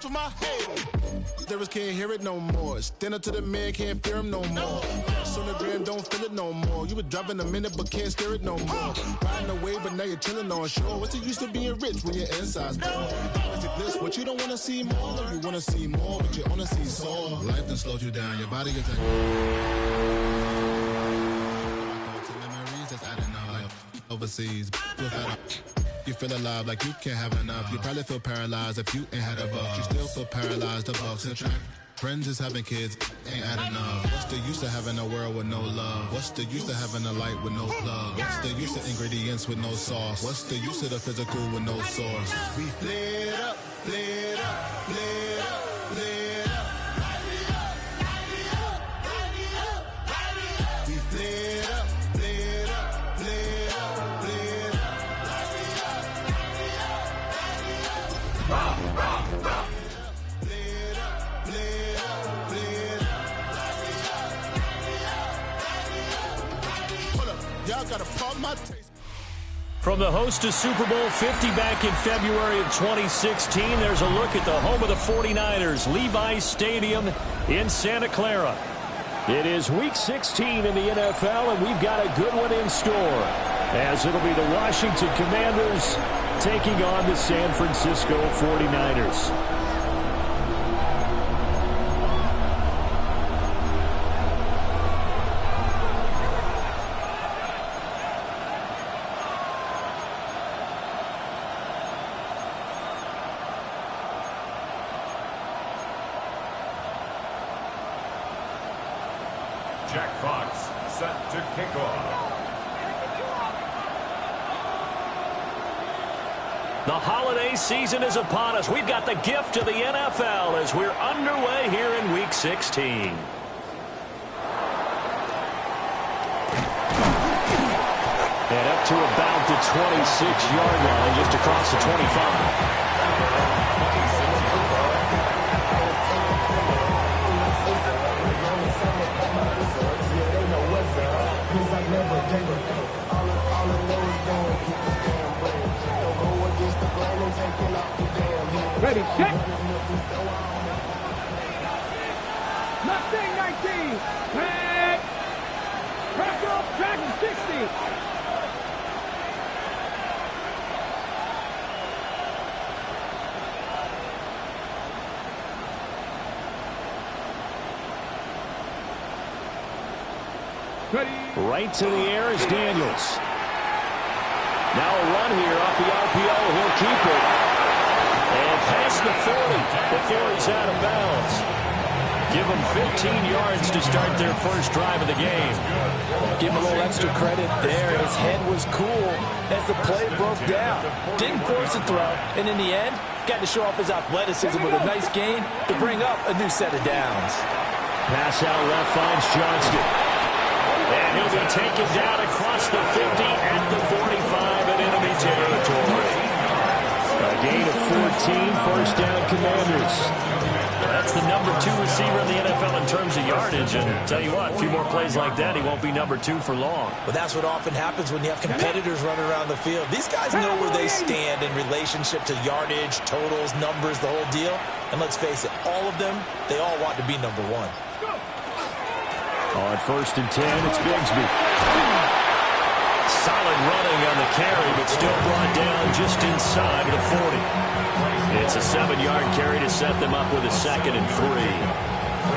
for my haters. Devils can't hear it no more. Stand up to the man, can't fear him no more. Sonogram don't feel it no more. You were driving a minute but can't steer it no more. Riding away but now you're chilling on shore. What's the use of being rich when your inside's poor? Is it this what you don't want to see more? Or you want to see more but you only see sore? Life done slowed you down. Your body is memories that's adding up. Overseas, you feel alive like you can't have enough. You probably feel paralyzed if you ain't had a buck. You still feel paralyzed above the track. Friends is having kids, ain't adding up. What's the use of having a world with no love? What's the use of having a light with no plug? What's the use of ingredients with no sauce? What's the use of the physical with no source? We flared up, flared up, flared up, flared up. We flared up, flared up, flared up, flared up. Rock, rock, rock. Y'all gotta pump my taste. From the host to Super Bowl 50 back in February of 2016, there's a look at the home of the 49ers, Levi's Stadium in Santa Clara. It is Week 16 in the NFL, and we've got a good one in store, as it'll be the Washington Commanders taking on the San Francisco 49ers. Jack Fox set to kick off. The holiday season is upon us. We've got the gift of the NFL as we're underway here in Week 16. And up to about the 26-yard line, just across the 25. Ready, check. Mustang 19. Back. Crack up, Dragon 60. Ready. Right to the air is Daniels. Now a run here off the RPO. He'll keep it. And past the 40 before he's out of bounds. Give him 15 yards to start their first drive of the game. Give him a little extra credit there. His head was cool as the play broke down. Didn't force a throw, and in the end, got to show off his athleticism with a nice gain to bring up a new set of downs. Pass out left finds Johnston. And he'll be taken down across the 50 at the 45 in enemy territory. A gain of 14, first down Commanders. That's the number 2 receiver in the NFL in terms of yardage. And tell you what, a few more plays like that, he won't be number 2 for long. Well, that's what often happens when you have competitors running around the field. These guys know where they stand in relationship to yardage, totals, numbers, the whole deal. And let's face it, all of them, they all want to be number 1. On first and 10, it's Bigsby. Solid running on the carry, but still brought down just inside the 40. It's a 7-yard carry to set them up with a 2nd and 3.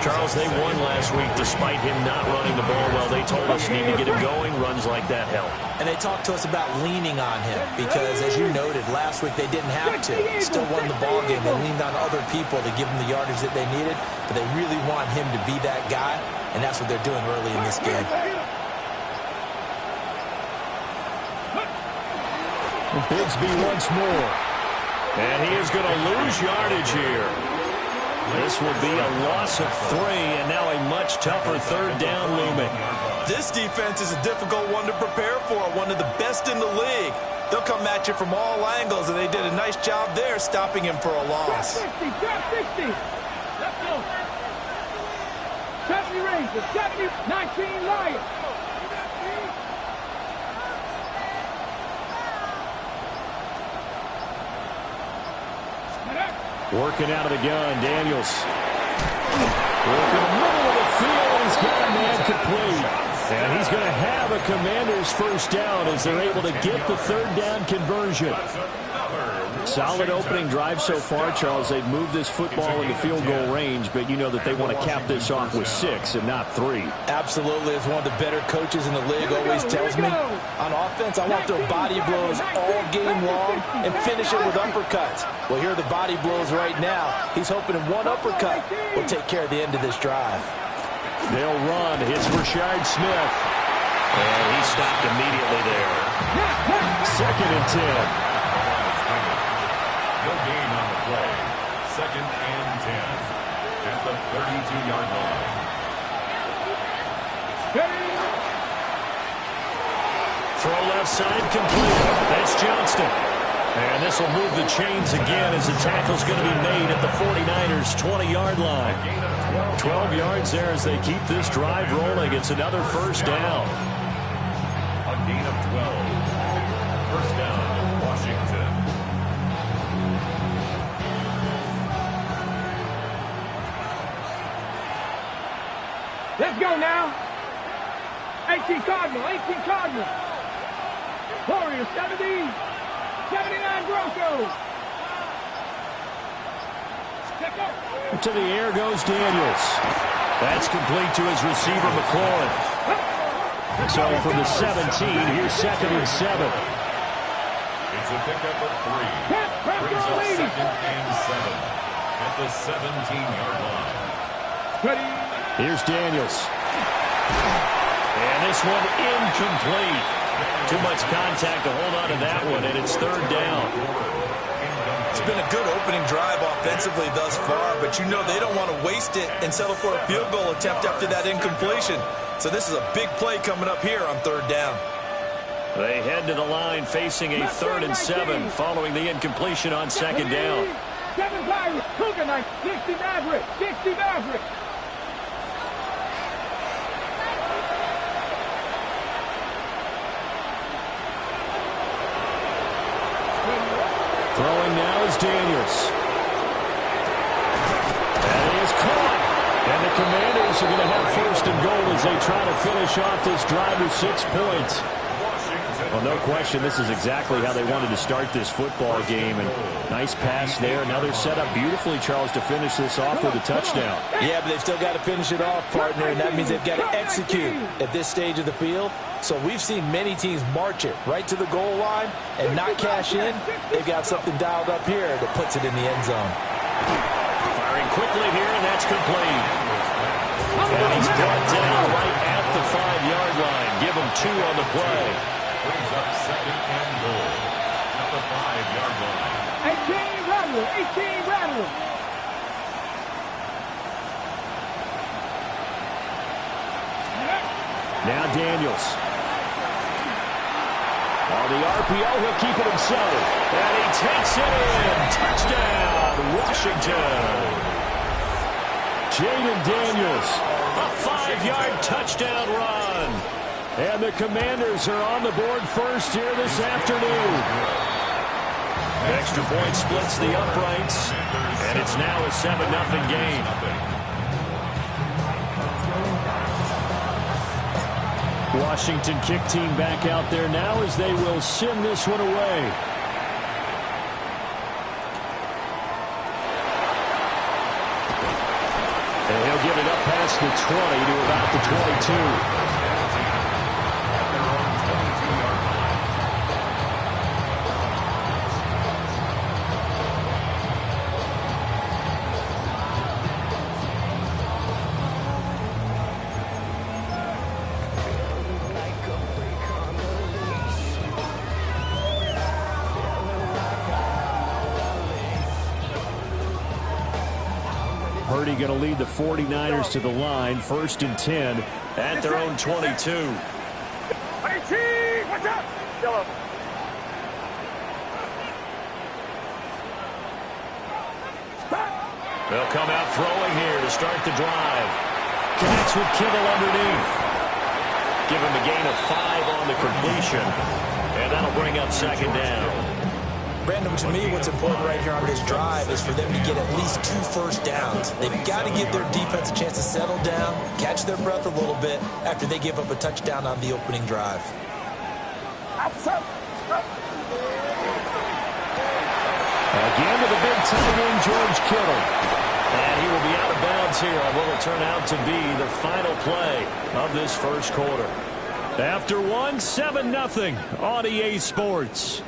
Charles, they won last week despite him not running the ball well. They told us need to get him going. Runs like that help. And they talked to us about leaning on him because, as you noted, last week they didn't have to. Still won the ball game. They leaned on other people to give them the yardage that they needed, but they really want him to be that guy, and that's what they're doing early in this game. Bigsby once more. And he is going to lose yardage here. This will be a loss of 3, and now a much tougher 3rd down looming. This defense is a difficult one to prepare for, one of the best in the league. They'll come at you from all angles, and they did a nice job there stopping him for a loss. Drop 60, drop 60. Let's go. 70 Rangers, 70, 19 Lions. Working out of the gun, Daniels. Working the middle of the field, and he's got a man complete. And he's going to have a Commanders first down as they're able to get the third down conversion. Solid opening drive so far, Charles. They've moved this football into field goal range, but you know that they want to cap this off with 6 and not 3. Absolutely. As one of the better coaches in the league always tells me, on offense, I want their body blows all game long and finish it with uppercuts. Well, here are the body blows right now. He's hoping in one uppercut will take care of the end of this drive. They'll run. It's Rashard Smith. And he stopped immediately there. 2nd and 10. No gain on the play. 2nd and 10 at the 32-yard line. Throw left side complete. That's Johnston. And this will move the chains again as the tackle's going to be made at the 49ers' 20-yard line. 12 yards there as they keep this drive rolling. It's another first down. A gain of 12. First down, Washington. Let's go now. 18 Cardinal, 18 Cardinal. Warriors, 70, 79 Broncos. To the air goes Daniels. That's complete to his receiver, McLaurin. So from the 17, here's 2nd and 7. It's a pickup of 3. Brings up 2nd and 7 at the 17-yard line. Ready. Here's Daniels. And this one incomplete. Too much contact to hold on to that one, and it's 3rd down. It's been a good opening drive offensively thus far, but you know they don't want to waste it and settle for a field goal attempt after that incompletion. So this is a big play coming up here on 3rd down. They head to the line facing a 3rd and 7 following the incompletion on 2nd down. 7 Pirates, Cougar Knight, 60 Maverick, 60 Maverick. Throwing now is Daniels. And he is caught. And the Commanders are going to have 1st and goal as they try to finish off this drive with 6 points. Well, no question, this is exactly how they wanted to start this football game. And nice pass there. Now they're set up beautifully, Charles, to finish this off with a touchdown. Yeah, but they've still got to finish it off, partner, and that means they've got to execute at this stage of the field. So we've seen many teams march it right to the goal line and not cash in. They've got something dialed up here that puts it in the end zone. Firing quickly here, and that's complete. And he's brought down right at the 5-yard line. Give him 2 on the play. Brings up 2nd and goal at the 5-yard line. 18 Rattler, 18 Rattler. Now Daniels. On the RPO, he'll keep it himself. And he takes it in. Touchdown, Washington. Jaden Daniels, a 5-yard touchdown run. And the Commanders are on the board first here this afternoon. Extra point splits the uprights. And it's now a 7-0 game. Washington kick team back out there now as they will send this one away. And he'll get it up past the 20 to about the 22. Purdy going to lead the 49ers to the line. 1st and 10 at their own 22. 18, watch out! Yellow. They'll come out throwing here to start the drive. Connects with Kittle underneath. Give him a gain of 5 on the completion. And that'll bring up 2nd down. Brandon, to me, what's important right here on this drive is for them to get at least 2 first downs. They've got to give their defense a chance to settle down, catch their breath a little bit after they give up a touchdown on the opening drive. Again to the big tight end, George Kittle. And he will be out of bounds here on what will turn out to be the final play of this first quarter. After one, 7-0 on EA Sports.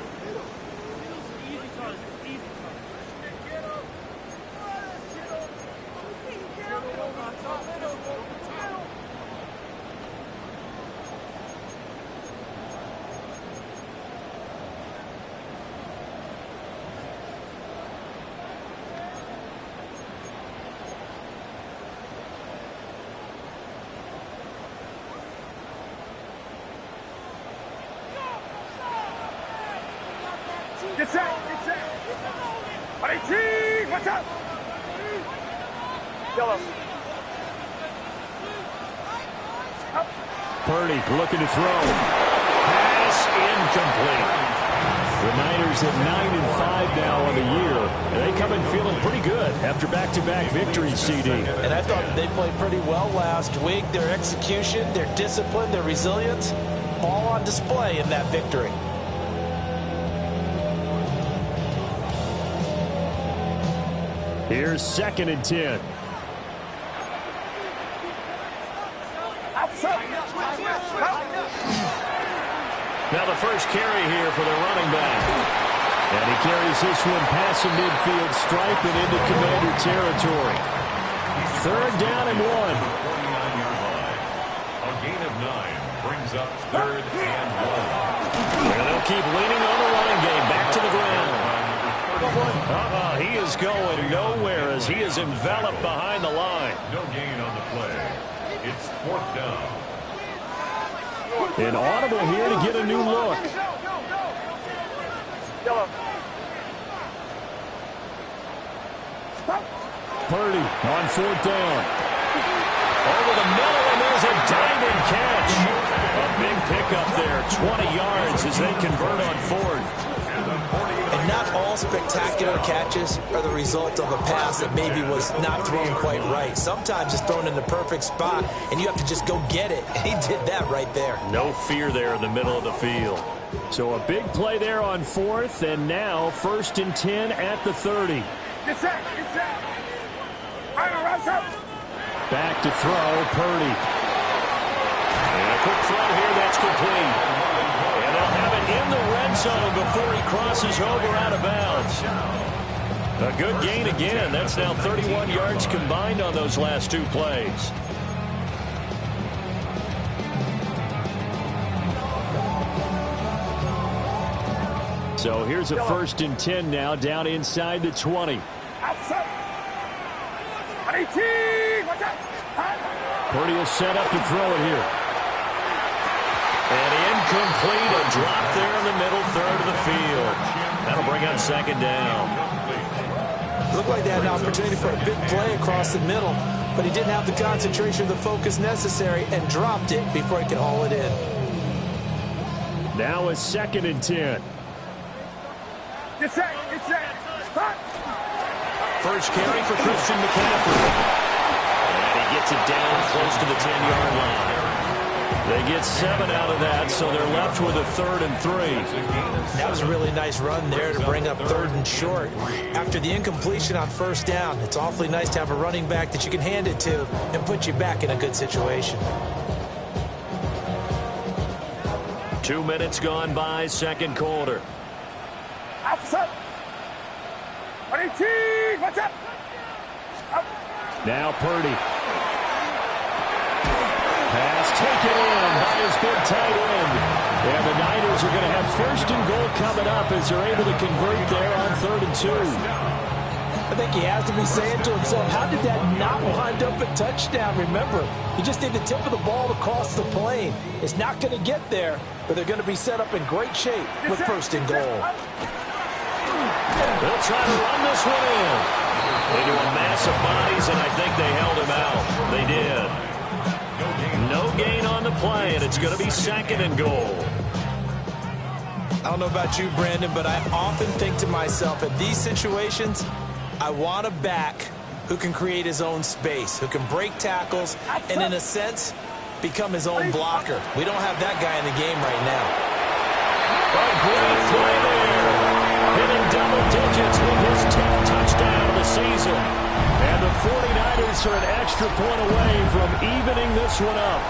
Get set. Watch out. Yellow. Purdy looking to throw. Pass incomplete. The Niners at 9-5 now on the year. And they come in feeling pretty good after back-to-back victories, CD. And I thought that they played pretty well last week. Their execution, their discipline, their resilience, all on display in that victory. Here's 2nd and 10. Now the first carry here for the running back. And he carries this one past the midfield stripe and into Commander territory. 3rd down and 1. 49-yard line. A gain of 9 brings up 3rd and 1. And they'll keep leaning on the running game. Back to the ground. He is going nowhere as he is enveloped behind the line. No gain on the play. It's 4th down. An audible here to get a new look. Purdy on 4th down. Over the middle, and there's a diamond catch. A big pickup there, 20 yards as they convert on 4th. And not all spectacular catches are the result of a pass that maybe was not thrown quite right. Sometimes it's thrown in the perfect spot, and you have to just go get it. And he did that right there. No fear there in the middle of the field. So a big play there on 4th, and now 1st and 10 at the 30. Get set. Back to throw, Purdy. And a quick throw here that's complete. And they'll have it in the red zone before he crosses over out of bounds. A good gain again. That's now 31 yards combined on those last 2 plays. So here's a 1st and 10 now down inside the 20. Purdy will set up to throw it here. And incomplete, a drop there in the middle 3rd of the field. That'll bring up 2nd down. Looked like they had an opportunity for a big play across the middle, but he didn't have the concentration or the focus necessary and dropped it before he could haul it in. Now a 2nd and 10. Get set. First carry for Christian McCaffrey. And he gets it down close to the 10-yard line. They get 7 out of that, so they're left with a 3rd and 3. That was a really nice run there to bring up 3rd and short. After the incompletion on 1st down, it's awfully nice to have a running back that you can hand it to and put you back in a good situation. 2 minutes gone by, 2nd quarter. Now Purdy. Pass taken in by his big tight end. And the Niners are going to have 1st and goal coming up as they're able to convert there on 3rd and 2. I think he has to be saying to himself, how did that not wind up a touchdown? Remember, you just need the tip of the ball to cross the plane. It's not going to get there, but they're going to be set up in great shape with 1st and goal. They'll try to run this one in. Into a mass of bodies, and I think they held him out. They did. No gain on the play, and it's going to be 2nd and goal. I don't know about you, Brandon, but I often think to myself, at these situations, I want a back who can create his own space, who can break tackles, and in a sense, become his own blocker. We don't have that guy in the game right now. A great play there. Hitting double digits with his 10th touchdown of the season. And the 49ers are an extra point away from evening this one up.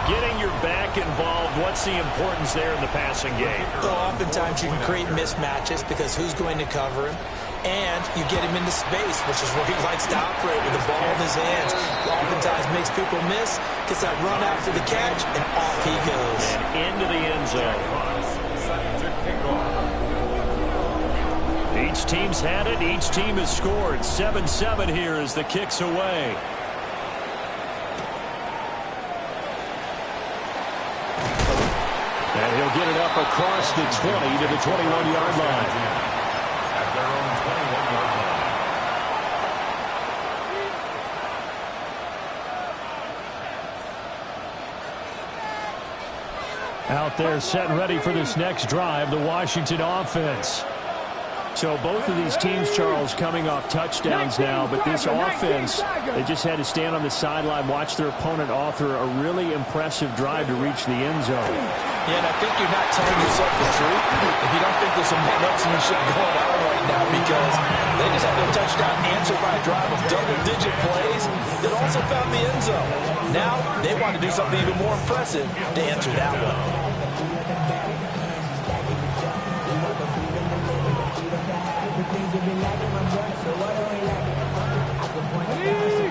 Getting your back involved, what's the importance there in the passing game? Well, oftentimes you can create mismatches because who's going to cover him? And you get him into space, which is where he likes to operate with the ball in his hands. Oftentimes makes people miss, gets that run after the catch, and off he goes. And into the end zone. Each team's had it. Each team has scored. 7-7 here as the kick's away. And he'll get it up across the 20 to the 21-yard line. At their own 21-yard line. Out there set and ready for this next drive, the Washington offense. So both of these teams, Charles, coming off touchdowns now, but this offense, they just had to stand on the sideline, watch their opponent author a really impressive drive to reach the end zone. Yeah, and I think you're not telling yourself the truth if you don't think there's some one-upsmanship going on right now, because they just had their touchdown answered by a drive of double-digit plays that also found the end zone. Now they want to do something even more impressive to answer that one.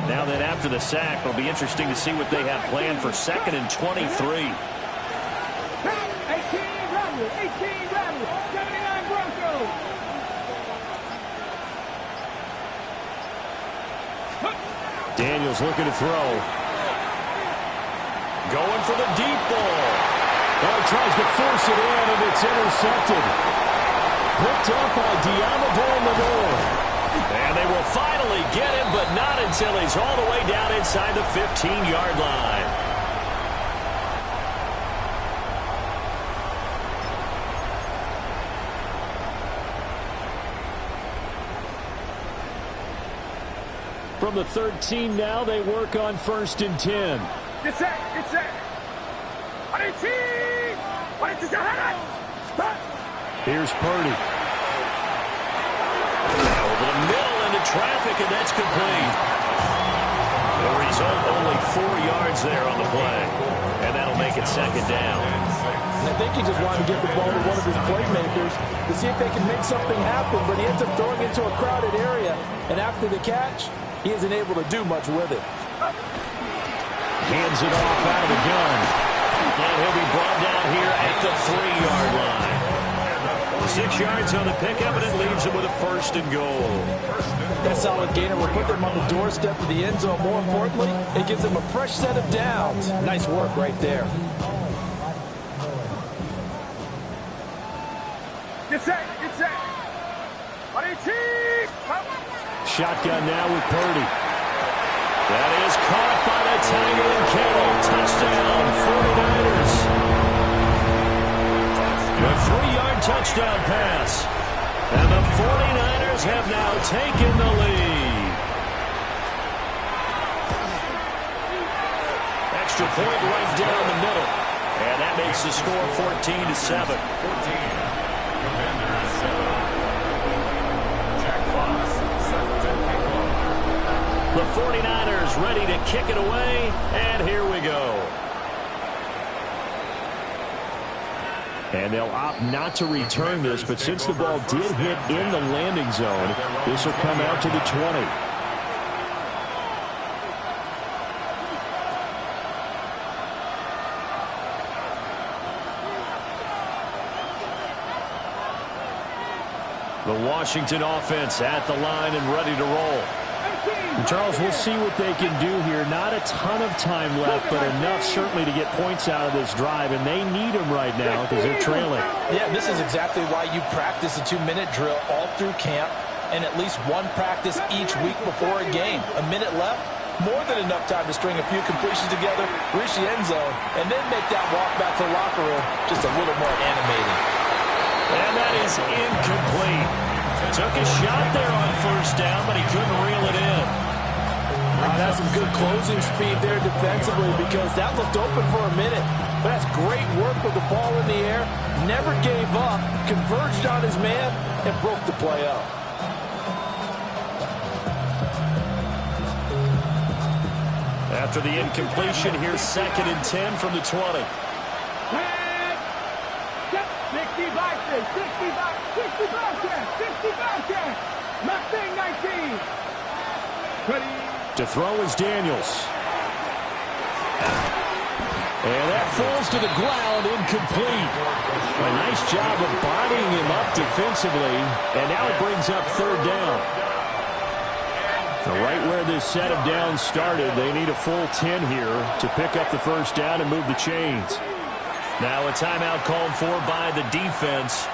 Now then, after the sack, it'll be interesting to see what they have planned for 2nd and 23. 18 Rebels, 79 Broncos. Daniels looking to throw. Going for the deep ball. Oh, he tries to force it in, and it's intercepted. Picked up by Diamador Lenore. And they will finally get him, but not until he's all the way down inside the 15-yard line. From the 13 now, they work on 1st and 10. Get set. Here's Purdy. Over the middle into traffic, and that's complete. The result, only 4 yards there on the play. And that'll make it 2nd down. And I think he just wanted to get the ball to one of his playmakers to see if they can make something happen, but he ends up throwing it into a crowded area. And after the catch, he isn't able to do much with it. Hands it off out of the gun. And he'll be brought down here at the 3-yard line. 6 yards on the pickup, and it leaves him with a 1st and goal. That solid gainer will put them on the doorstep of the end zone. More importantly, it gives them a fresh set of downs. Nice work right there. Get set. Shotgun now with Purdy. That is caught by the Tiger and Kittle. Touchdown, 49ers. A 3-yard touchdown pass. And the 49ers have now taken the lead. Extra point right down the middle. And that makes the score 14-7. 14. Commanders 7. Jack Fox set to kick off. The 49ers ready to kick it away. And here we go. And they'll opt not to return this, but since the ball did hit in the landing zone, this will come out to the 20. The Washington offense at the line and ready to roll. And Charles, we'll see what they can do here. Not a ton of time left, but enough certainly to get points out of this drive, and they need them right now because they're trailing. Yeah, this is exactly why you practice a 2-minute drill all through camp and at least one practice each week before a game. A minute left, more than enough time to string a few completions together, reach the end zone, and then make that walk back to the locker room just a little more animating. And that is incomplete. Took a shot there on first down, but he couldn't reel it in. That's some good closing speed there defensively because that looked open for a minute. But that's great work with the ball in the air. Never gave up, converged on his man, and broke the play up. After the incompletion, here's 2nd and 10 from the 20. 60 back there, 60 back, 60 back there, 60 back there. Nothing, 19. Ready. To throw is Daniels. And that falls to the ground, incomplete. A nice job of bodying him up defensively, and now it brings up 3rd down. Right where this set of downs started, they need a full 10 here to pick up the first down and move the chains. Now a timeout called for by the defense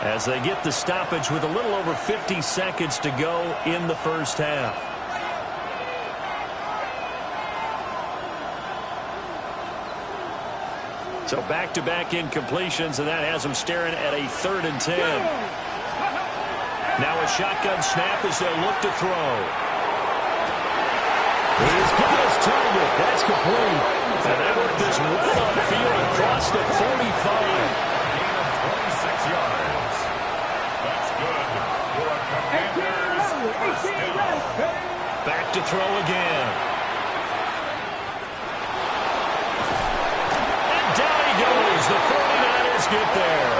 as they get the stoppage with a little over 50 seconds to go in the first half. So back-to-back incompletions, and that has them staring at a 3rd and 10. Now a shotgun snap as they'll look to throw. He's got his target. That's complete. And that worked this well on the field across the 45. Gain of 26 yards. That's good for a Commanders first down. Back to throw again. The 49ers get there.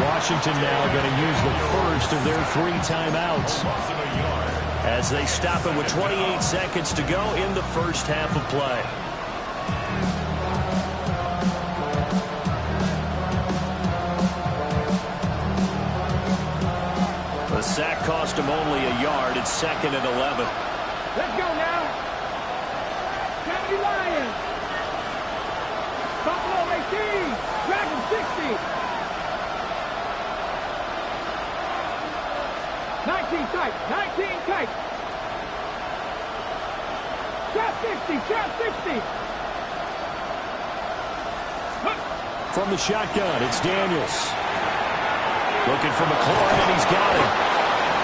Washington now going to use the first of their 3 timeouts as they stop it with 28 seconds to go in the first half of play. The sack cost him only a yard. It's 2nd and 11. Let's go now. 70 Lions. Buffalo 18. Dragon 60. 19 tight. 19 tight. Shot 60. Shot 60. From the shotgun, it's Daniels. Looking for McLaurin, and he's got it.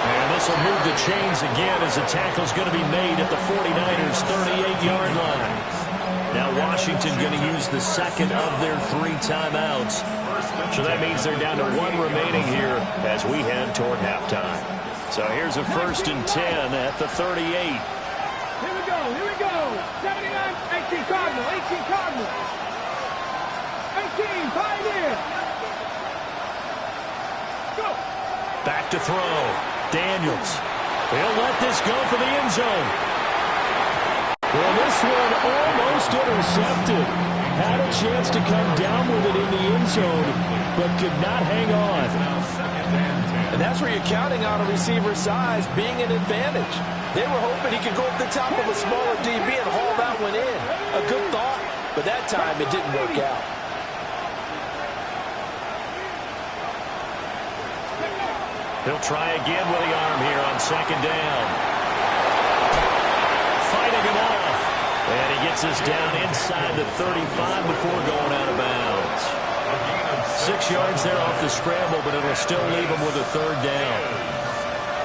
And this will move the chains again as the tackle's going to be made at the 49ers' 38-yard line. Now Washington going to use the second of their 3 timeouts. So that means they're down to 1 remaining here as we head toward halftime. So here's a 1st and 10 at the 38. Here we go. Here we go. 79. 18 Cardinal. 18 Cardinal. 18 Pioneer. Go. Back to throw. Daniels. He'll let this go for the end zone. Well, this one almost intercepted. Had a chance to come down with it in the end zone, but could not hang on. And that's where you're counting on a receiver's size being an advantage. They were hoping he could go up the top of a smaller DB and haul that one in. A good thought, but that time it didn't work out. He'll try again with the arm here on 2nd down. Fighting him off. And he gets us down inside the 35 before going out of bounds. 6 yards there off the scramble, but it'll still leave him with a 3rd down.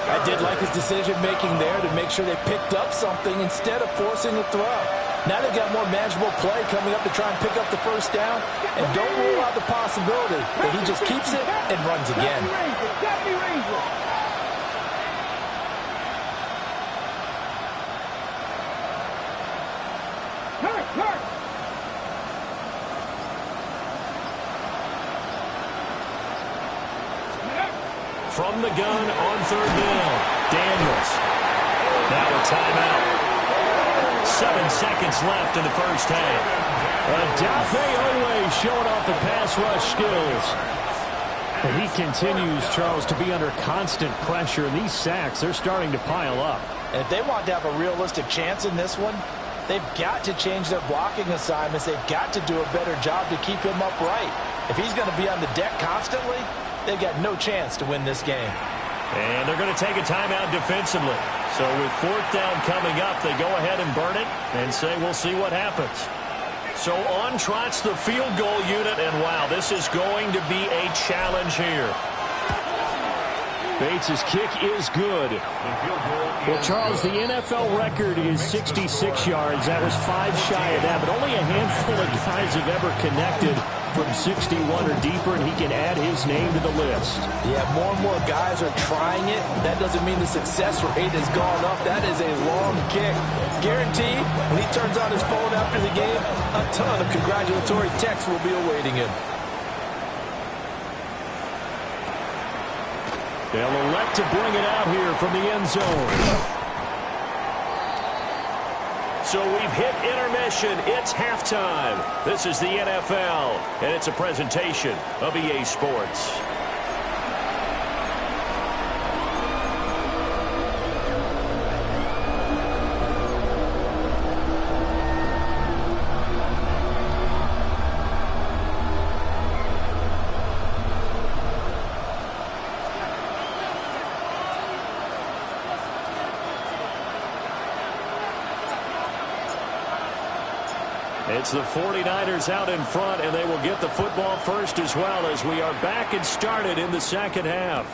I did like his decision-making there to make sure they picked up something instead of forcing a throw. Now they've got more manageable play coming up to try and pick up the 1st down. And don't rule out the possibility that he just keeps it and runs again. From the gun on 3rd down, Daniels. Now a timeout. 7 seconds left in the first half. Adafe Owe showing off the pass rush skills. And he continues, Charles, to be under constant pressure. And these sacks, they're starting to pile up. And if they want to have a realistic chance in this one, they've got to change their blocking assignments. They've got to do a better job to keep him upright. If he's going to be on the deck constantly, they've got no chance to win this game. And they're going to take a timeout defensively. So with fourth down coming up, they go ahead and burn it and say we'll see what happens. So on trots the field goal unit, and wow, this is going to be a challenge here. Bates' kick is good. Well, Charles, the NFL record is 66 yards. That was 5 shy of that, but only a handful of guys have ever connected from 61 or deeper, and he can add his name to the list. Yeah, more and more guys are trying it. That doesn't mean the success rate has gone up. That is a long kick. Guaranteed, when he turns on his phone after the game, a ton of congratulatory texts will be awaiting him. They'll elect to bring it out here from the end zone. So we've hit intermission. It's halftime. This is the NFL, and it's a presentation of EA Sports. It's the 49ers out in front, and they will get the football first as well as we are back and started in the second half.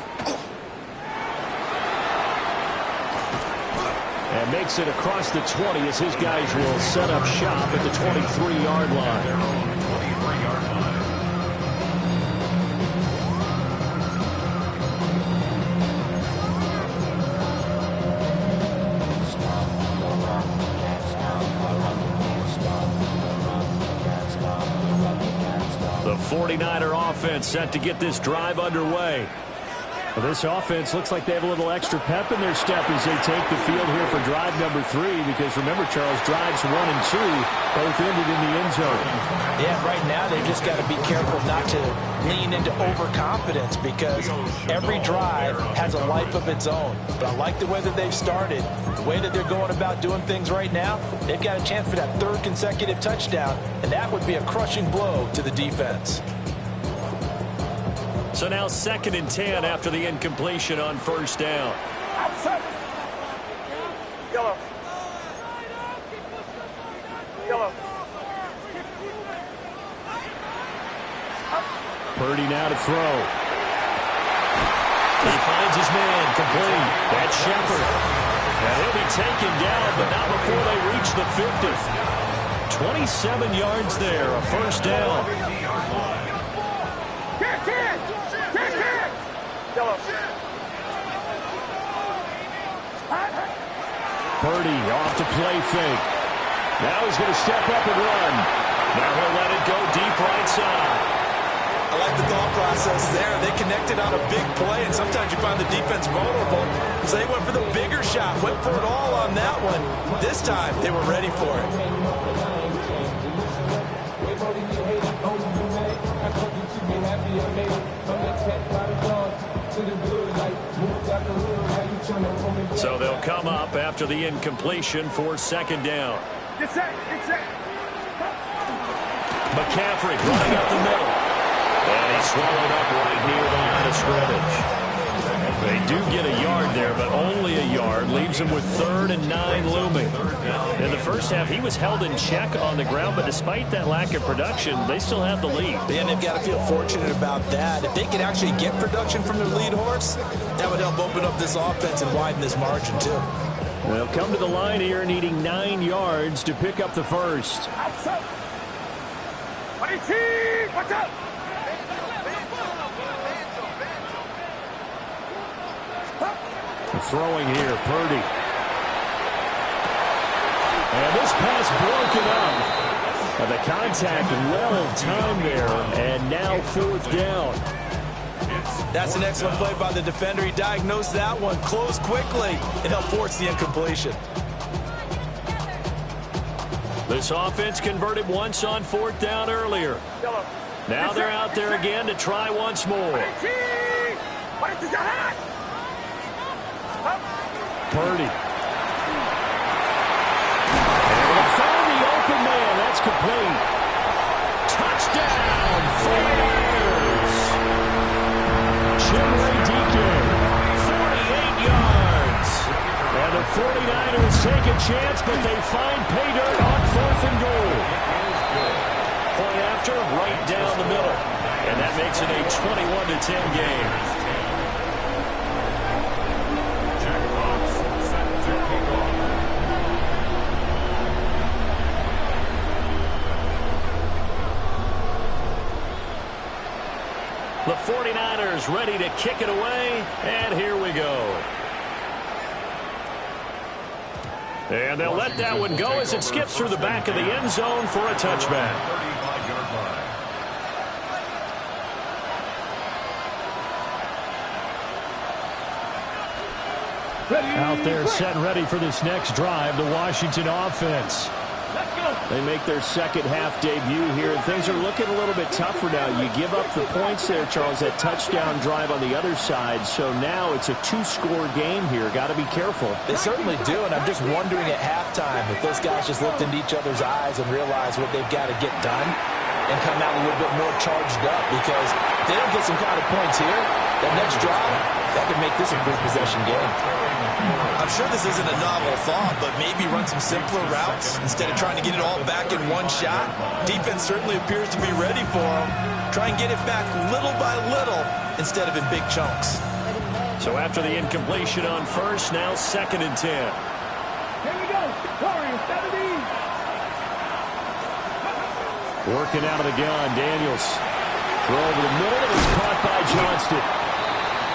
And makes it across the 20 as his guys will set up shop at the 23-yard line. The 49er offense set to get this drive underway. Well, this offense looks like they have a little extra pep in their step as they take the field here for drive number 3, because remember, Charles, drives 1 and 2 both ended in the end zone. Yeah, right now they've just got to be careful not to lean into overconfidence, because every drive has a life of its own. But I like the way that they've started, the way that they're going about doing things right now. They've got a chance for that 3rd consecutive touchdown, and that would be a crushing blow to the defense. So now 2nd and 10 after the incompletion on first down. Outside. Yellow. Yellow. Purdy now to throw. He finds his man complete. That's Shepard. And he'll be taken down, but not before they reach the 50. 27 yards there, a first down. Purdy off to play fake. Now he's going to step up and run. Now he'll let it go deep right side. I like the thought process there. They connected on a big play, and sometimes you find the defense vulnerable. So they went for the bigger shot, went for it all on that one. This time, they were ready for it. So they'll come up after the incompletion for 2nd down. McCaffrey running up the middle. And he's swallowed up right near the line of scrimmage. They do get a yard there, but only a yard. Leaves him with 3rd and 9 looming. In the first half, he was held in check on the ground, but despite that lack of production, they still have the lead. And they've got to feel fortunate about that. If they could actually get production from their lead horse, that would help open up this offense and widen this margin, too. They'll come to the line here needing 9 yards to pick up the first. What's up? Throwing here, Purdy. And this pass broken up. And the contact well timed there, and now 4th down. That's an excellent play by the defender. He diagnosed that one, closed quickly, and helped force the incompletion. This offense converted once on 4th down earlier. Now they're out there again to try once more. Purdy. And they'll find the open man. That's complete. Touchdown, 49ers. Chimere DK. chance, but they find pay dirt on 4th and goal. Point after, right down the middle. And that makes it a 21-10 game. Jack Fox set to kick off. The 49ers ready to kick it away, and here we go. And they'll let that one go as it skips through the back of the end zone for a touchback. 35-yard line. Out there set and ready for this next drive, the Washington offense. They make their second half debut here, and things are looking a little bit tougher now. You give up the points there, Charles, that touchdown drive on the other side. So now it's a 2-score game here. Got to be careful. They certainly do, and I'm just wondering at halftime if those guys just looked into each other's eyes and realized what they've got to get done and come out a little bit more charged up, because if they don't get some kind of points here, that next drive, that could make this a three-possession game. I'm sure this isn't a novel thought, but maybe run some simpler routes instead of trying to get it all back in one shot. Defense certainly appears to be ready for them. Try and get it back little by little instead of in big chunks. So after the incompletion on first, now 2nd and 10. Here we go. Warriors 70. Working out of the gun, Daniels. Throw over the middle, and it's caught by Johnston.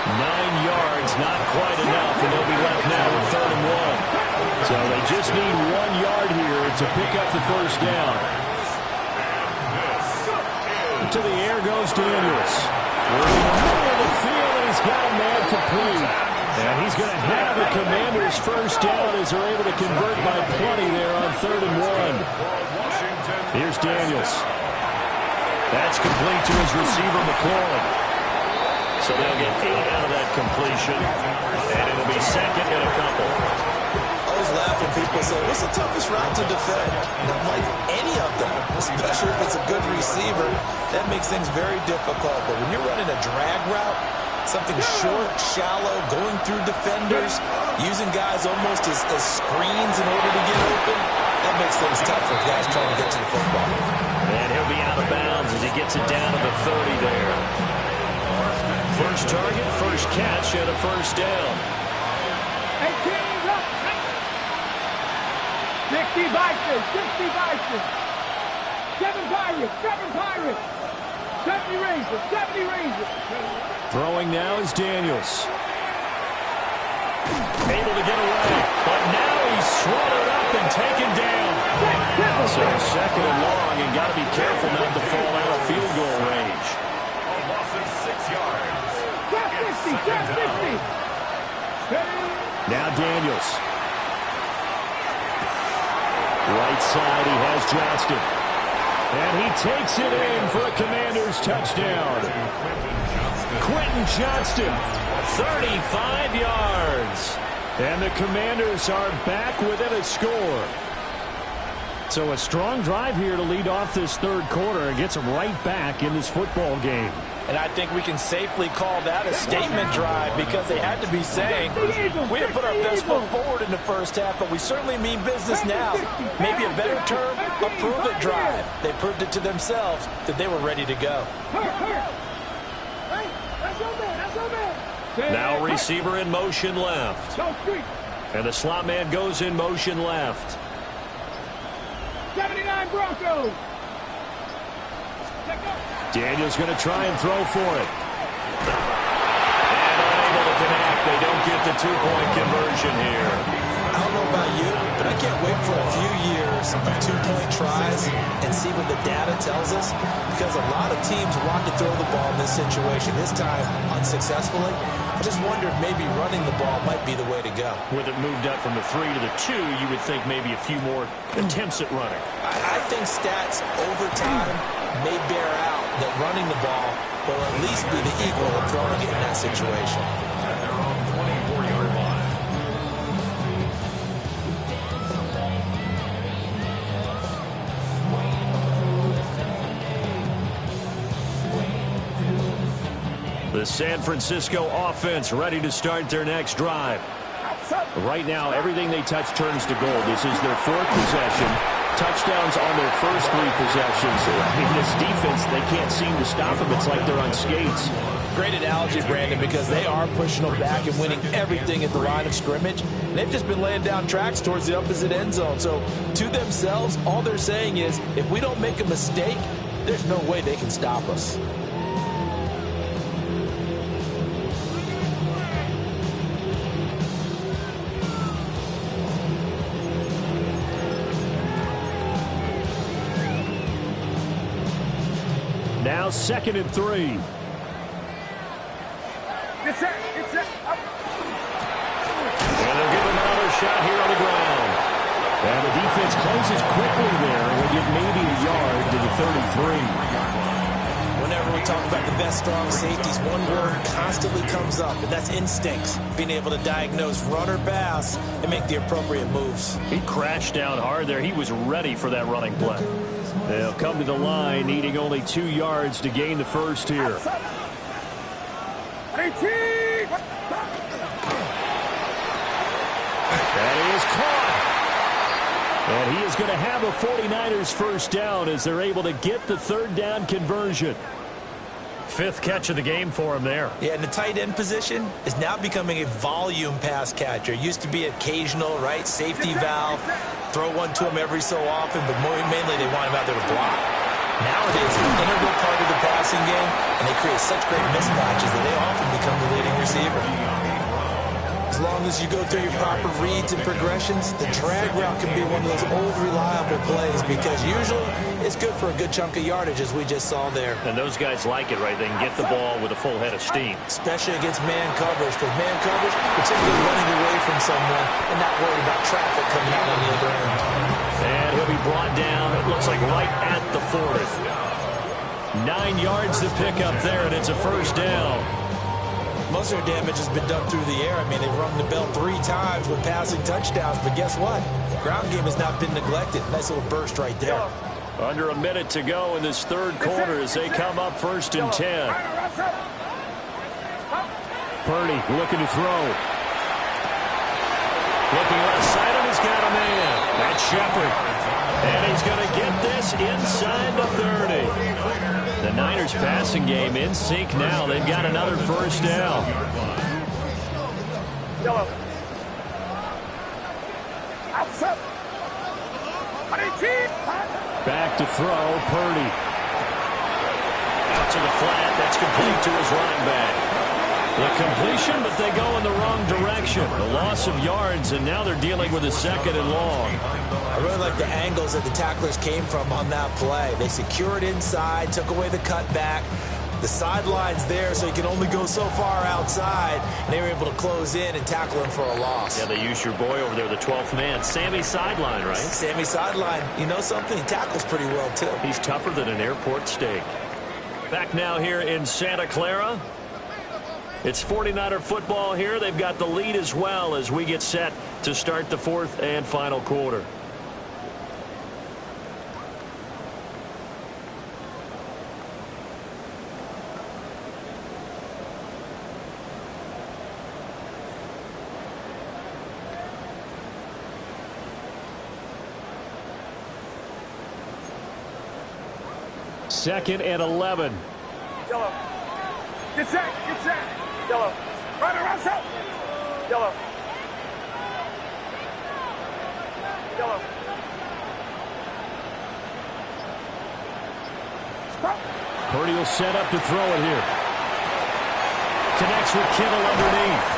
9 yards, not quite enough, and they'll be left now with 3rd and 1. So they just need 1 yard here to pick up the first down. To the air goes Daniels. We're in the middle of the field, and he's got a man complete. And he's going to have the Commanders' first down as they're able to convert by plenty there on 3rd and 1. Here's Daniels. That's complete to his receiver, McLaurin. So they'll get 8 out of that completion, and it'll be 2nd and a couple. I always laugh when people say, what's the toughest route to defend? And I'm like, any of them, especially if it's a good receiver. That makes things very difficult. But when you're running a drag route, something short, shallow, going through defenders, using guys almost as screens in order to get open, that makes things tough for guys trying to get to the football. And he'll be out of bounds as he gets it down to the 30 there. First target, first catch, and a first down. 18 up. 60 Vikings, 60 Vikings. 7 Pirates, 7 Pirates. 70 Rangers, 70 Rangers. Throwing now is Daniels. Able to get away, but now he's swallowed up and taken down. So 2nd and long, and got to be careful not to fall out of field goal range. A loss of 6 yards. 50, 50. Now Daniels. Right side, he has Johnston. And he takes it in for a Commanders touchdown. Quentin Johnston, 35 yards. And the Commanders are back within a score. So a strong drive here to lead off this 3rd quarter and gets them right back in this football game. And I think we can safely call that a statement drive, because they had to be saying, we didn't put our best foot forward in the first half, but we certainly mean business now. Maybe a better term, a prove-it drive. They proved it to themselves that they were ready to go. Now receiver in motion left. And the slot man goes in motion left. 79 Broncos. Daniels going to try and throw for it. And unable to connect. They don't get the 2-point conversion here. I don't know about you, but I can't wait for a few years of 2-point tries and see what the data tells us, because a lot of teams want to throw the ball in this situation, this time unsuccessfully. I just wonder if maybe running the ball might be the way to go. With it moved up from the 3 to the 2, you would think maybe a few more attempts at running. I think stats over time may bear out that running the ball will at least be the equal of throwing it in that situation. At their own 24-yard line. The San Francisco offense ready to start their next drive. Right now, everything they touch turns to gold. This is their fourth possession. Touchdowns on their first three possessions. I mean, this defense, they can't seem to stop them. It's like they're on skates. Great analogy, Brandon, because they are pushing them back and winning everything at the line of scrimmage. And they've just been laying down tracks towards the opposite end zone. So to themselves, all they're saying is, if we don't make a mistake, there's no way they can stop us. Now 2nd and 3. Get set. Up. And they'll give him another shot here on the ground. And the defense closes quickly there and will get maybe a yard to the 33. Whenever we talk about the best strong safeties, one word constantly comes up, and that's instincts. Being able to diagnose run or pass and make the appropriate moves. He crashed down hard there. He was ready for that running play. They'll come to the line, needing only 2 yards to gain the first here. That is caught. And he is going to have a 49ers first down as they're able to get the 3rd down conversion. 5th catch of the game for him there. Yeah, and the tight end position is now becoming a volume pass catcher. Used to be occasional, right? Safety valve. Throw one to him every so often, but mainly they want him out there to block. Nowadays, an integral part of the passing game, and they create such great mismatches that they often become the leading receiver. As long as you go through your proper reads and progressions, the drag route can be one of those old reliable plays because usually it's good for a good chunk of yardage, as we just saw there. And those guys like it, right? They can get the ball with a full head of steam. Especially against man coverage, because man coverage, particularly running away from someone and not worried about traffic coming out on the other end. And he'll be brought down, it looks like right at the 40. 9 yards to pick up there, and it's a first down. Most of their damage has been done through the air. I mean, they've rung the bell 3 times with passing touchdowns, but guess what? Ground game has not been neglected. Nice little burst right there. Under a minute to go in this 3rd quarter as they come up 1st and 10. Purdy looking to throw. Looking left side, and he's got a man. That's Shepard. And he's going to get this inside the 30. The Niners passing game in sync now. They've got another first down. Back to throw, Purdy. Out to the flat. That's complete to his running back. The completion, but they go in the wrong direction. A loss of yards, and now they're dealing with a 2nd and long. I really like the angles that the tacklers came from on that play. They secured inside, took away the cutback. The sideline's there, so you can only go so far outside. And they were able to close in and tackle him for a loss. Yeah, they used your boy over there, the 12th man. Sammy Sideline, right? Sammy Sideline. You know something? He tackles pretty well, too. He's tougher than an airport steak. Back now here in Santa Clara. It's 49er football here. They've got the lead as well as we get set to start the 4th and final quarter. Second and 11. Yellow. Get set. Yellow. Right around south. Yellow. Stop. Purdy will set up to throw it here. Connects with Kittle underneath.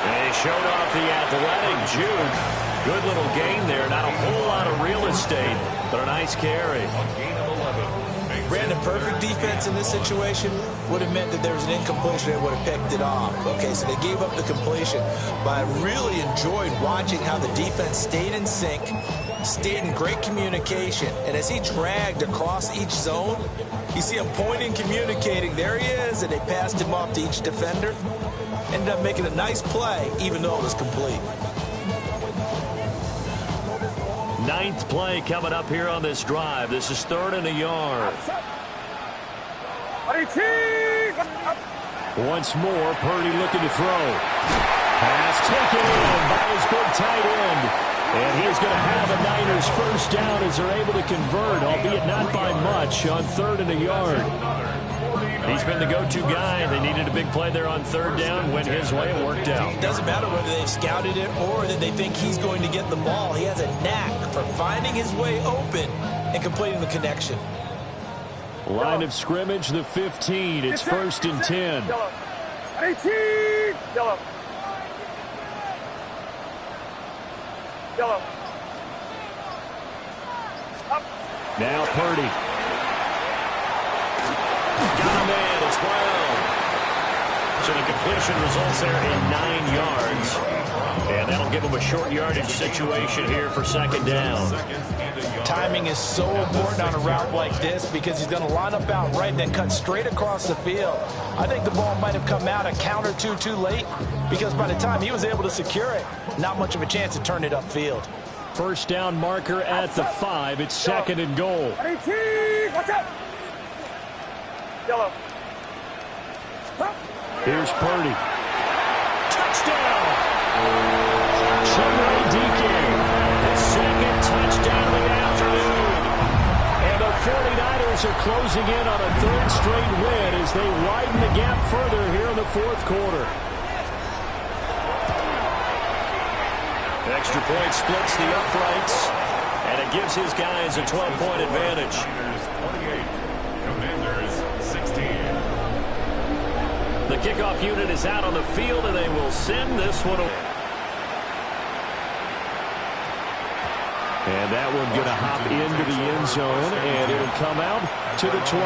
And he showed off the athletic Jude. Good little gain there. Not a whole lot of real estate, but a nice carry. Brandon, perfect defense in this situation would have meant that there was an incompletion. They would have picked it off. Okay, so they gave up the completion. But I really enjoyed watching how the defense stayed in sync, stayed in great communication. And as he dragged across each zone, you see him pointing, communicating. There he is, and they passed him off to each defender. Ended up making a nice play, even though it was complete. 9th play coming up here on this drive. This is 3rd and a yard. Once more, Purdy looking to throw. Pass taken in by his big tight end. And he's going to have a Niners first down as they're able to convert, albeit not by much, on 3rd and a yard. He's been the go-to guy. They needed a big play there on 3rd down. Went his way. It worked out. Doesn't matter whether they've scouted it or that they think he's going to get the ball. He has a knack for finding his way open and completing the connection. Line of scrimmage, the 15. It's 1st and 10. 18. Yellow. Yellow. Up. Now Purdy. Got a man. It's Brown. So the completion results there in 9 yards. And that'll give him a short yardage situation here for 2nd down. Timing is so important on a route like this because he's going to line up out right and then cut straight across the field. I think the ball might have come out a count or two too late because by the time he was able to secure it, not much of a chance to turn it upfield. First down marker at the 5. It's 2nd and goal. 18. Watch out. Yellow. Here's Purdy. Touchdown! Chumray Deacon, the 2nd touchdown of the afternoon. And the 49ers are closing in on a 3rd straight win as they widen the gap further here in the 4th quarter. Extra point splits the uprights, and it gives his guys a 12-point advantage. 28, Commanders 16. The kickoff unit is out on the field, and they will send this one away. And that one going to hop into the end zone, and it'll come out to the 20.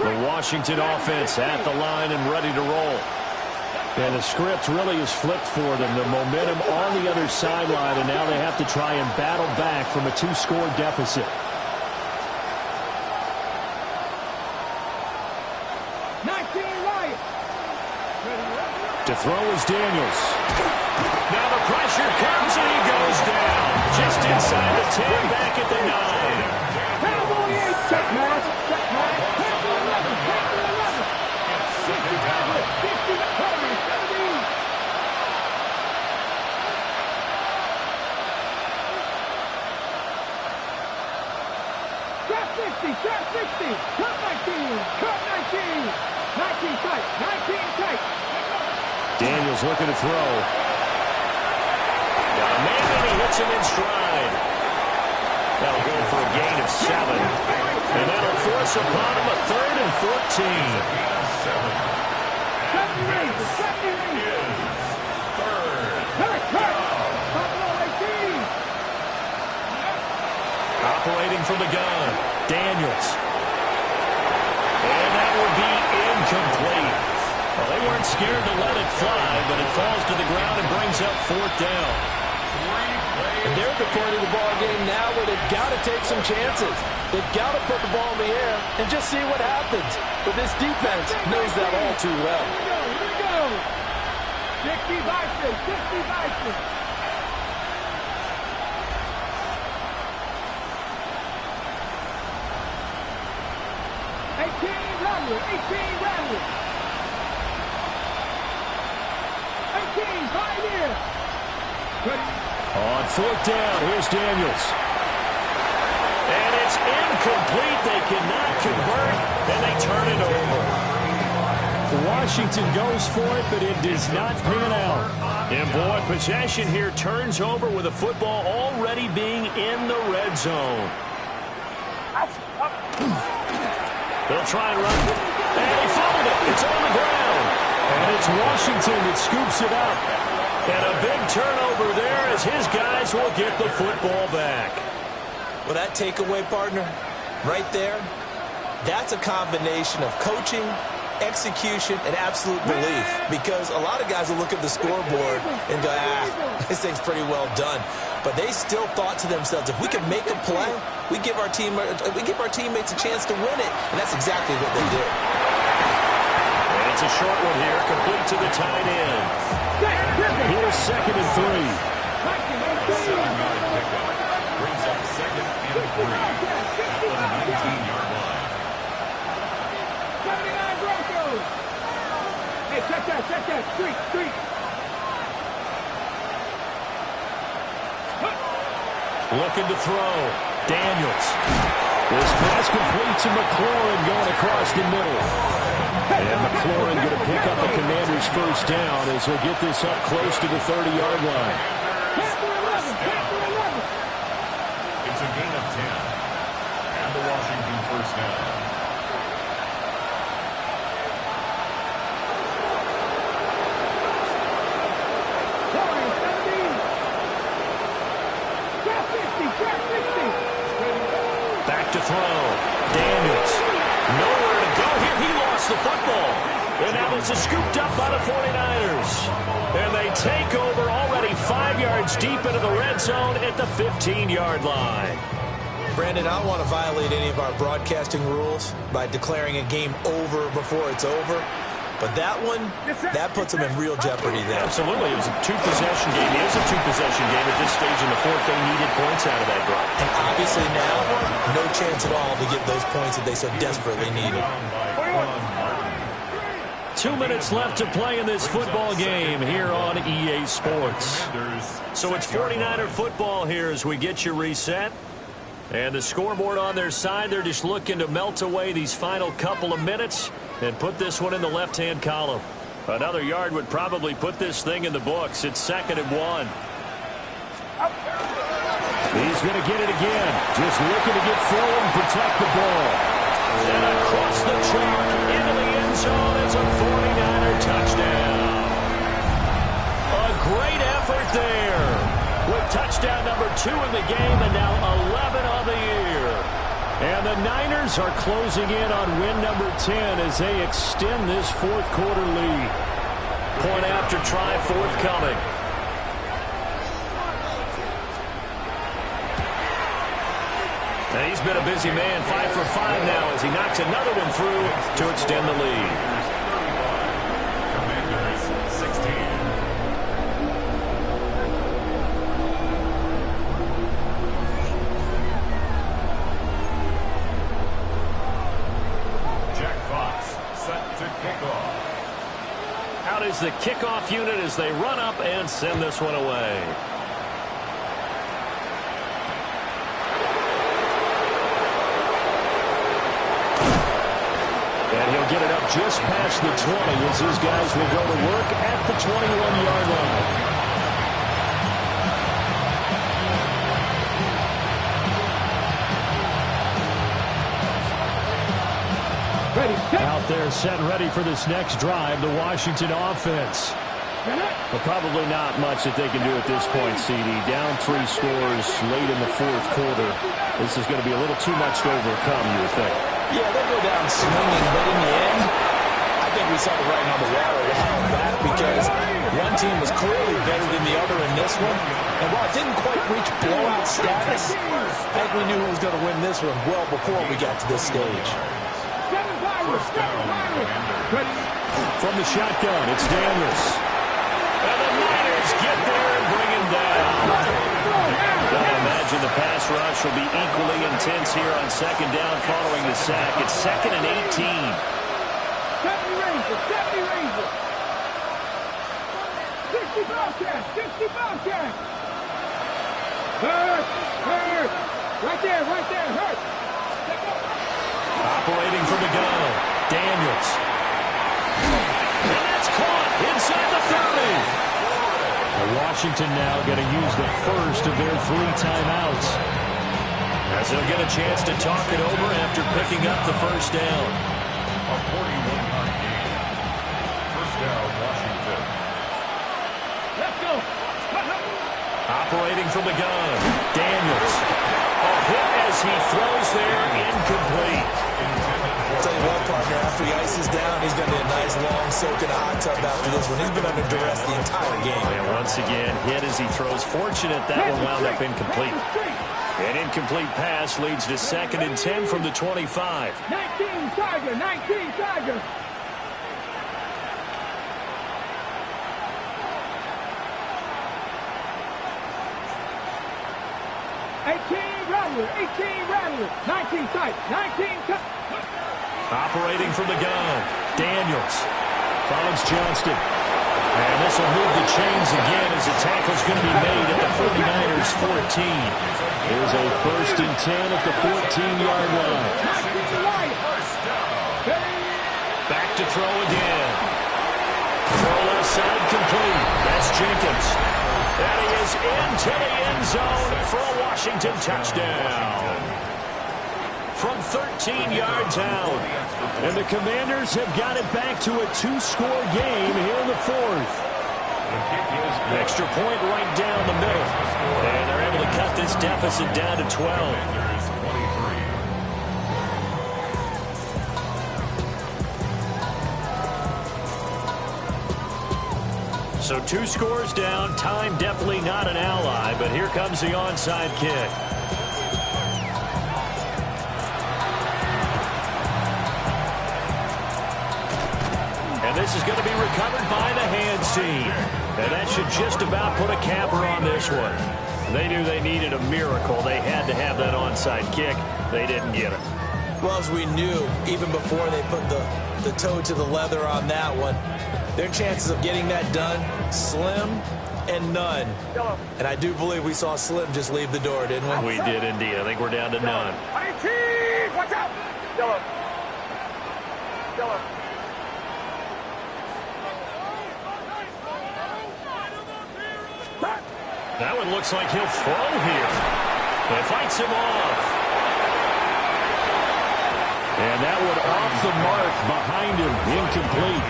The Washington offense at the line and ready to roll. And the script really is flipped for them. The momentum on the other sideline, and now they have to try and battle back from a 2-score deficit. To throw is Daniels. Now the pressure comes and he goes down. Just inside the 10, back at the 9. Cowboy 8. Check match. Check match. Check 11. Check 11. 60 to 30. 70. Trap 60. Trap 60. Cut 19. Cut 19. 19 tight. 19 tight. Daniels looking to throw. Got a man and he hits him in stride. That'll go for a gain of 7. And that'll force upon him a 3rd and 14. Operating from the gun, Daniels. And that will be incomplete. Well, they weren't scared to let it fly, but it falls to the ground and brings up 4th down. And they're at the point of the ball game now where they've got to take some chances. They've got to put the ball in the air and just see what happens. But this defense knows that all too well. Here we go. 60 boxes. 60 boxes. 18 Bradley. 18 Bradley. 18 Pioneer. On 4th down, here's Daniels. And it's incomplete. They cannot convert, and they turn it over. Washington goes for it, but it does not pan out. And boy, possession here turns over with the football already being in the red zone. They'll try and run. And he fumbled it. It's on the ground. And it's Washington that scoops it up. And a big turnover there as his guys will get the football back. Well, that takeaway, partner, right there, that's a combination of coaching, execution, and absolute belief. Because a lot of guys will look at the scoreboard and go, this thing's pretty well done. But they still thought to themselves, if we can make a play, we give our teammates a chance to win it. And that's exactly what they did. And it's a short one here, complete to the tight end. Here's 2nd and 3. 7-yard pickup. Brings up 2nd and 3 at the 19-yard line. 79 Broncos. Hey, check that. Street. Looking to throw. Daniels. This pass complete to McLaurin going across the middle. And McLaurin going to pick up the Commanders' first down as he'll get this up close to the 30-yard line. It's a gain of 10. And the Washington first down. Back to throw. Daniels. Nowhere to go here. He lost the football. And now this is scooped up by the 49ers. And they take over already 5 yards deep into the red zone at the 15-yard line. Brandon, I don't want to violate any of our broadcasting rules by declaring a game over before it's over. But that one, that puts them in real jeopardy there. Absolutely. It was a two-possession game. It is a two-possession game at this stage in the fourth. They needed points out of that drive. And obviously now, no chance at all to get those points that they so desperately needed. 2 minutes left to play in this football game here on EA Sports. So it's 49er football here as we get you reset. And the scoreboard on their side, they're just looking to melt away these final couple of minutes and put this one in the left-hand column. Another yard would probably put this thing in the books. It's 2nd and 1. He's going to get it again. Just looking to get forward and protect the ball. And across the chalk into the end zone. It's a 49er touchdown. A great effort there. With touchdown number 2 in the game and now 11 on the year. And the Niners are closing in on win number 10 as they extend this fourth quarter lead. Point after try forthcoming. And he's been a busy man, 5 for 5 now as he knocks another one through to extend the lead. Commanders 16. Out is the kickoff unit as they run up and send this one away. And he'll get it up just past the 20 as his guys will go to work at the 21-yard line. Out there set ready for this next drive, the Washington offense. But probably not much that they can do at this point, CD. Down 3 scores late in the fourth quarter. This is going to be a little too much to overcome, you would think. Yeah, they'll go down swinging, but in the end, I think we saw the writing on the wall a while back because one team was clearly better than the other in this one. And while it didn't quite reach blowout status, I think we knew who was going to win this one well before we got to this stage. From the shotgun, it's Daniels. And the Niners get there and bring him down. I imagine the pass rush will be equally intense here on 2nd down following the sack. It's 2nd and 18. 60 Bobcats. Hurt. Right there, hurt. Operating from the gun, Daniels. And that's caught inside the 30. Washington now going to use the first of their 3 timeouts. As they'll get a chance to talk it over after picking up the first down. A 41-yard gain. First down, Washington. Let's go. Operating from the gun, Daniels. A hit as he throws there, incomplete. I'll tell you what, partner, after he ices down, he's going to be a nice, long soak in a hot tub after this one. He's been under duress the entire game. And once again, hit as he throws. Fortunate that one wound up incomplete. An incomplete pass leads to 2nd and 10 from the 25. 19 Tiger. Rattler, 18 Rattler, 19 tight, 19 cut. Operating from the gun, Daniels finds Johnston. And this will move the chains again as the tackle's going to be made at the 49ers 14. Here's a 1st and 10 at the 14-yard line. Back to throw again. Throw left side complete. That's Jenkins. And he is into the end zone for a Washington touchdown. From 13 yards out. And the Commanders have got it back to a 2-score game here in the 4th. Extra point right down the middle. And they're able to cut this deficit down to 12. So 2 scores down. Time definitely not an ally, but here comes the onside kick. And this is going to be recovered by the hands team. And that should just about put a capper on this one. They knew they needed a miracle. They had to have that onside kick. They didn't get it. Well, as we knew, even before they put the toe to the leather on that one, their chances of getting that done, slim and none. And I do believe we saw Slim just leave the door, didn't we? We did indeed. I think we're down to none. Watch out! Yellow. That one looks like he'll throw here. It fights him off. And that one off the mark behind him, incomplete.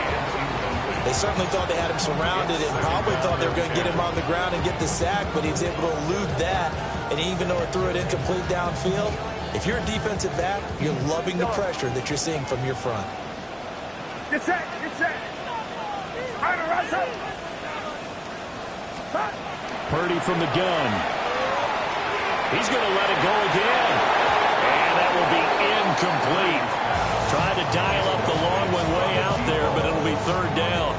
They certainly thought they had him surrounded and probably thought they were going to get him on the ground and get the sack, but he was able to elude that. And even though it threw it incomplete downfield, if you're a defensive back, you're loving the pressure that you're seeing from your front. Get set, get set. Purdy from the gun. He's going to let it go again. And that will be incomplete. Trying to dial up the long one way out there, but it'll be 3rd down.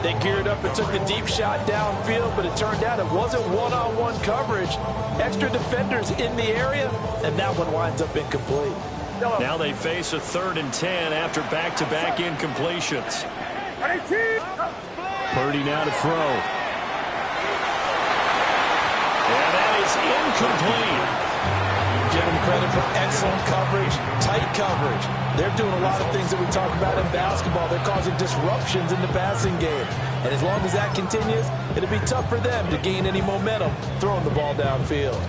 They geared up and took the deep shot downfield, but it turned out it wasn't one-on-one coverage. Extra defenders in the area, and that one winds up incomplete. Now they face a 3rd and 10 after back-to-back incompletions. Purdy now to throw. And that is incomplete. Give them credit for excellent coverage, tight coverage. They're doing a lot of things that we talk about in basketball. They're causing disruptions in the passing game. And as long as that continues, it'll be tough for them to gain any momentum throwing the ball downfield.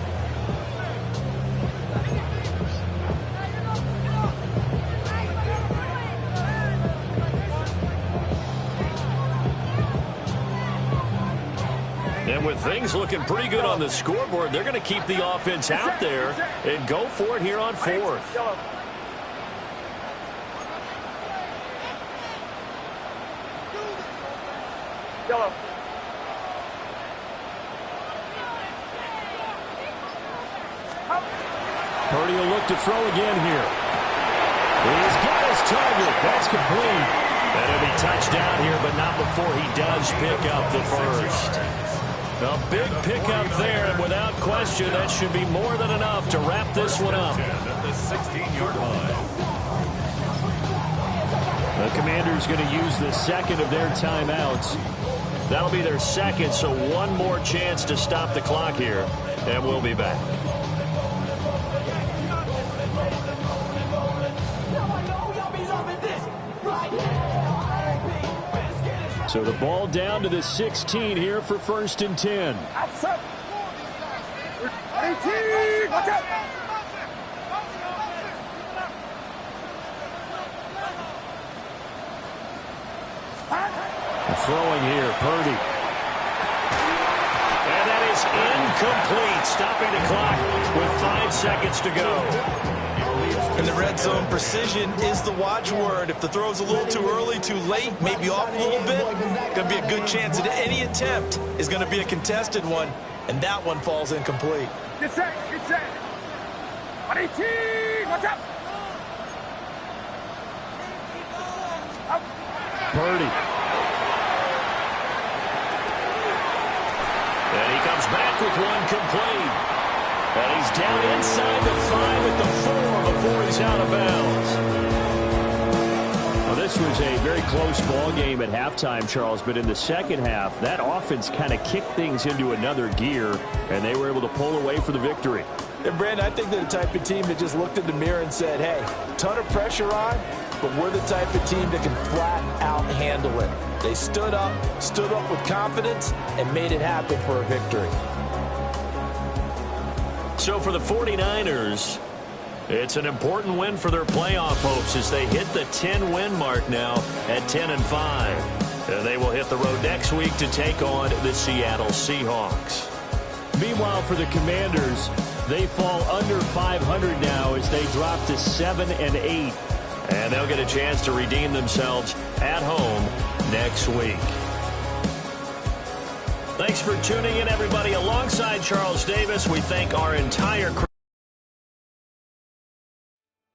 And with things looking pretty good on the scoreboard, they're going to keep the offense out there and go for it here on 4th. Purdy will look to throw again here. He's got his target. That's complete. That'll be touchdown here, but not before he does pick up the first. A big pickup there, and without question, that should be more than enough to wrap this one up. At the 16-yard line. The Commanders going to use the second of their timeouts. That'll be their second, so one more chance to stop the clock here, and we'll be back. So the ball down to the 16 here for 1st and 10. Outside. 18. Watch out. Throwing here, Purdy. And that is incomplete, stopping the clock with 5 seconds to go. In the red zone, precision is the watchword. If the throw's a little too early, too late, maybe off a little bit, going to be a good chance that any attempt is going to be a contested one, and that one falls incomplete. Get set, get set. 18. Watch out. Purdy. And he comes back with one complete. And he's down inside the 5 at the 4 before he's out of bounds. Well, this was a very close ball game at halftime, Charles, but in the second half, that offense kind of kicked things into another gear, and they were able to pull away for the victory. And, Brandon, I think they're the type of team that just looked in the mirror and said, hey, ton of pressure on, but we're the type of team that can flat out handle it. They stood up with confidence, and made it happen for a victory. So for the 49ers, it's an important win for their playoff hopes as they hit the 10-win mark now at 10-5. And they will hit the road next week to take on the Seattle Seahawks. Meanwhile, for the Commanders, they fall under 500 now as they drop to 7-8. And they'll get a chance to redeem themselves at home next week. Thanks for tuning in, everybody. Alongside Charles Davis, we thank our entire crew.